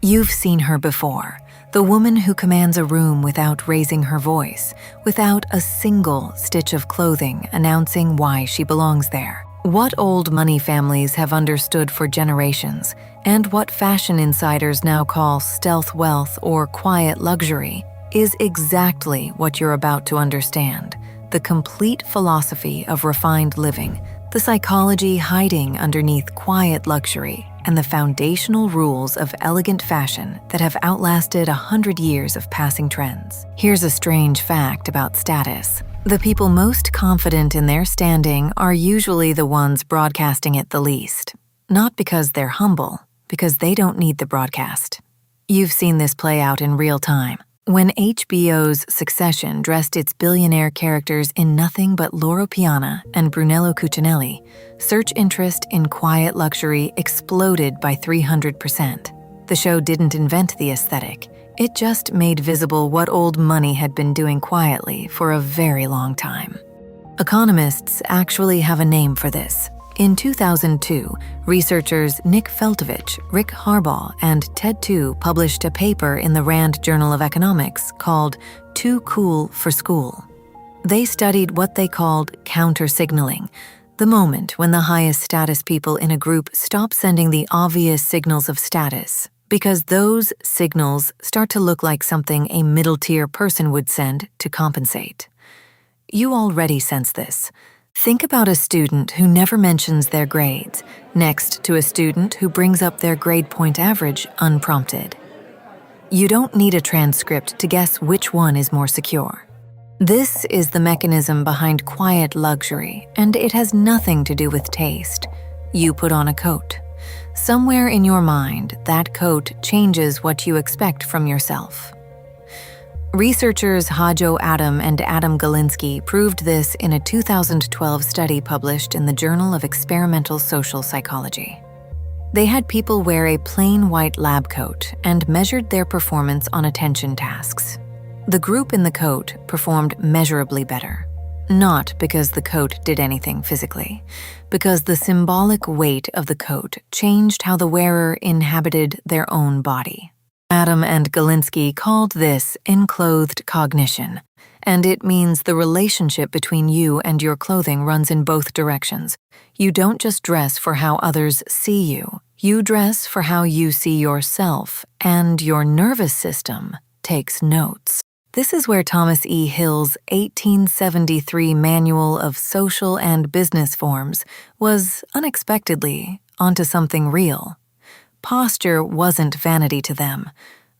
You've seen her before, the woman who commands a room without raising her voice, without a single stitch of clothing announcing why she belongs there. What old money families have understood for generations, and what fashion insiders now call stealth wealth or quiet luxury, is exactly what you're about to understand: the complete philosophy of refined living, the psychology hiding underneath quiet luxury, and the foundational rules of elegant fashion that have outlasted 100 years of passing trends. Here's a strange fact about status. The people most confident in their standing are usually the ones broadcasting it the least. Not because they're humble, because they don't need the broadcast. You've seen this play out in real time. When HBO's Succession dressed its billionaire characters in nothing but Loro Piana and Brunello Cucinelli, search interest in quiet luxury exploded by 300%. The show didn't invent the aesthetic. It just made visible what old money had been doing quietly for a very long time. Economists actually have a name for this. In 2002, researchers Nick Feltovich, Rick Harbaugh, and Ted Tu published a paper in the Rand Journal of Economics called Too Cool for School. They studied what they called countersignaling, the moment when the highest status people in a group stop sending the obvious signals of status, because those signals start to look like something a middle-tier person would send to compensate. You already sense this. Think about a student who never mentions their grades, next to a student who brings up their grade point average unprompted. You don't need a transcript to guess which one is more secure. This is the mechanism behind quiet luxury, and it has nothing to do with taste. You put on a coat. Somewhere in your mind, that coat changes what you expect from yourself. Researchers Adam and Adam Galinsky proved this in a 2012 study published in the Journal of Experimental Social Psychology. They had people wear a plain white lab coat and measured their performance on attention tasks. The group in the coat performed measurably better, not because the coat did anything physically, because the symbolic weight of the coat changed how the wearer inhabited their own body. Adam and Galinsky called this enclothed cognition, and it means the relationship between you and your clothing runs in both directions. You don't just dress for how others see you. You dress for how you see yourself, and your nervous system takes notes. This is where Thomas E. Hill's 1873 Manual of Social and Business Forms was unexpectedly onto something real. Posture wasn't vanity to them.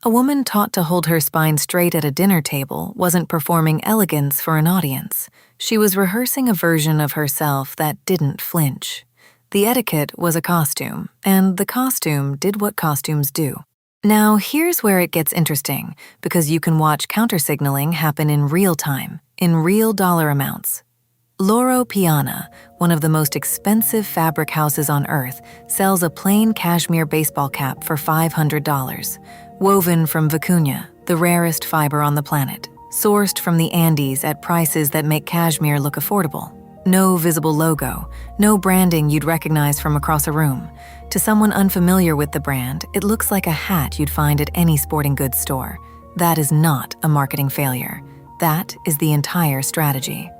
A woman taught to hold her spine straight at a dinner table wasn't performing elegance for an audience. She was rehearsing a version of herself that didn't flinch. The etiquette was a costume, and the costume did what costumes do. Now, here's where it gets interesting, because you can watch countersignaling happen in real time, in real dollar amounts. Loro Piana, one of the most expensive fabric houses on earth, sells a plain cashmere baseball cap for $500, woven from vicuña, the rarest fiber on the planet, sourced from the Andes at prices that make cashmere look affordable. No visible logo, no branding you'd recognize from across a room. To someone unfamiliar with the brand, it looks like a hat you'd find at any sporting goods store. That is not a marketing failure. That is the entire strategy.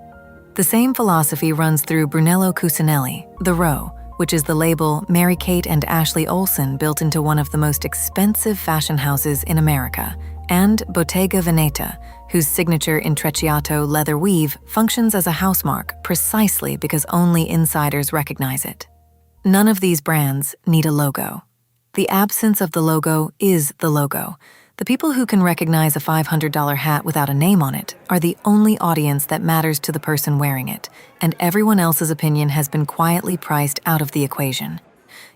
The same philosophy runs through Brunello Cucinelli, the Row, which is the label Mary-Kate and Ashley Olsen built into one of the most expensive fashion houses in America, and Bottega Veneta, whose signature intrecciato leather weave functions as a housemark precisely because only insiders recognize it. None of these brands need a logo. The absence of the logo is the logo. The people who can recognize a $500 hat without a name on it are the only audience that matters to the person wearing it, and everyone else's opinion has been quietly priced out of the equation.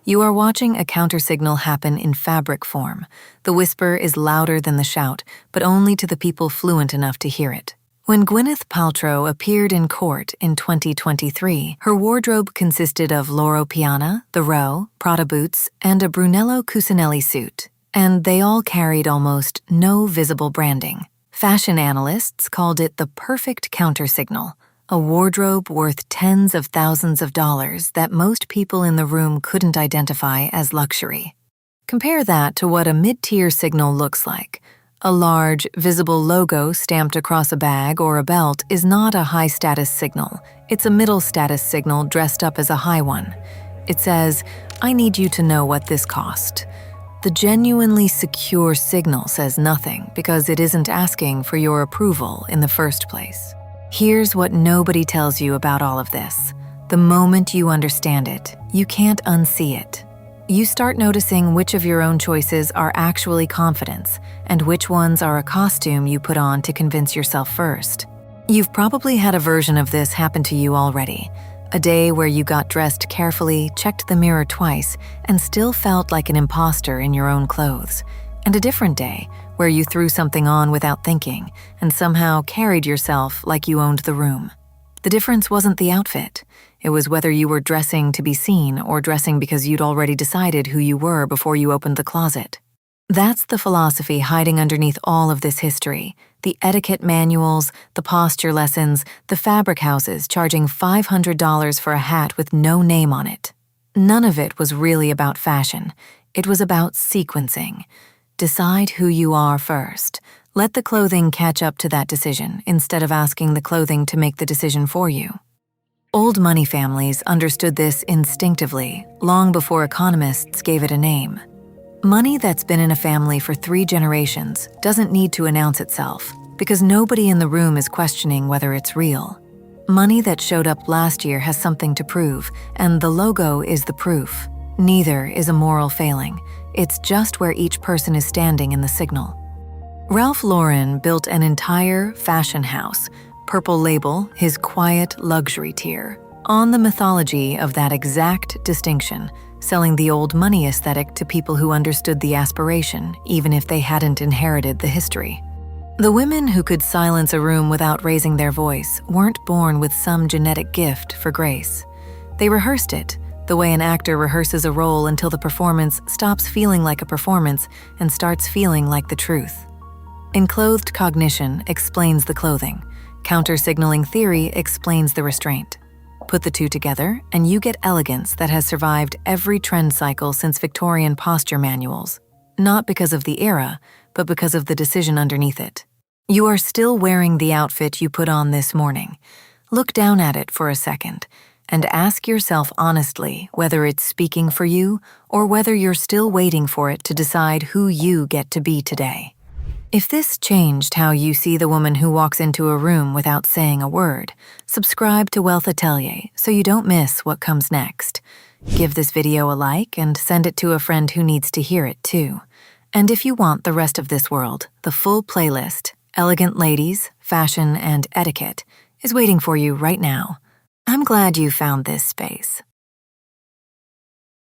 You are watching a countersignal happen in fabric form. The whisper is louder than the shout, but only to the people fluent enough to hear it. When Gwyneth Paltrow appeared in court in 2023, her wardrobe consisted of Loro Piana, the Row, Prada boots, and a Brunello Cucinelli suit. And they all carried almost no visible branding. Fashion analysts called it the perfect countersignal, a wardrobe worth tens of thousands of dollars that most people in the room couldn't identify as luxury. Compare that to what a mid-tier signal looks like. A large, visible logo stamped across a bag or a belt is not a high-status signal. It's a middle-status signal dressed up as a high one. It says, "I need you to know what this cost." The genuinely secure signal says nothing because it isn't asking for your approval in the first place. Here's what nobody tells you about all of this. The moment you understand it, you can't unsee it. You start noticing which of your own choices are actually confidence and which ones are a costume you put on to convince yourself first. You've probably had a version of this happen to you already. A day where you got dressed carefully, checked the mirror twice, and still felt like an imposter in your own clothes. And a different day where you threw something on without thinking and somehow carried yourself like you owned the room. The difference wasn't the outfit. It was whether you were dressing to be seen or dressing because you'd already decided who you were before you opened the closet. That's the philosophy hiding underneath all of this history. The etiquette manuals, the posture lessons, the fabric houses charging $500 for a hat with no name on it. None of it was really about fashion. It was about sequencing. Decide who you are first. Let the clothing catch up to that decision instead of asking the clothing to make the decision for you. Old money families understood this instinctively, long before economists gave it a name. Money that's been in a family for 3 generations doesn't need to announce itself because nobody in the room is questioning whether it's real. Money that showed up last year has something to prove, and the logo is the proof. Neither is a moral failing. It's just where each person is standing in the signal. Ralph Lauren built an entire fashion house, Purple Label, his quiet luxury tier, on the mythology of that exact distinction, selling the old money aesthetic to people who understood the aspiration, even if they hadn't inherited the history. The women who could silence a room without raising their voice weren't born with some genetic gift for grace. They rehearsed it, the way an actor rehearses a role until the performance stops feeling like a performance and starts feeling like the truth. Enclothed cognition explains the clothing. Countersignaling theory explains the restraint. Put the two together, and you get elegance that has survived every trend cycle since Victorian posture manuals, not because of the era, but because of the decision underneath it. You are still wearing the outfit you put on this morning. Look down at it for a second, and ask yourself honestly whether it's speaking for you or whether you're still waiting for it to decide who you get to be today. If this changed how you see the woman who walks into a room without saying a word, subscribe to Wealth Atelier so you don't miss what comes next. Give this video a like and send it to a friend who needs to hear it too. And if you want the rest of this world, the full playlist, Elegant Ladies, Fashion, and Etiquette, is waiting for you right now. I'm glad you found this space.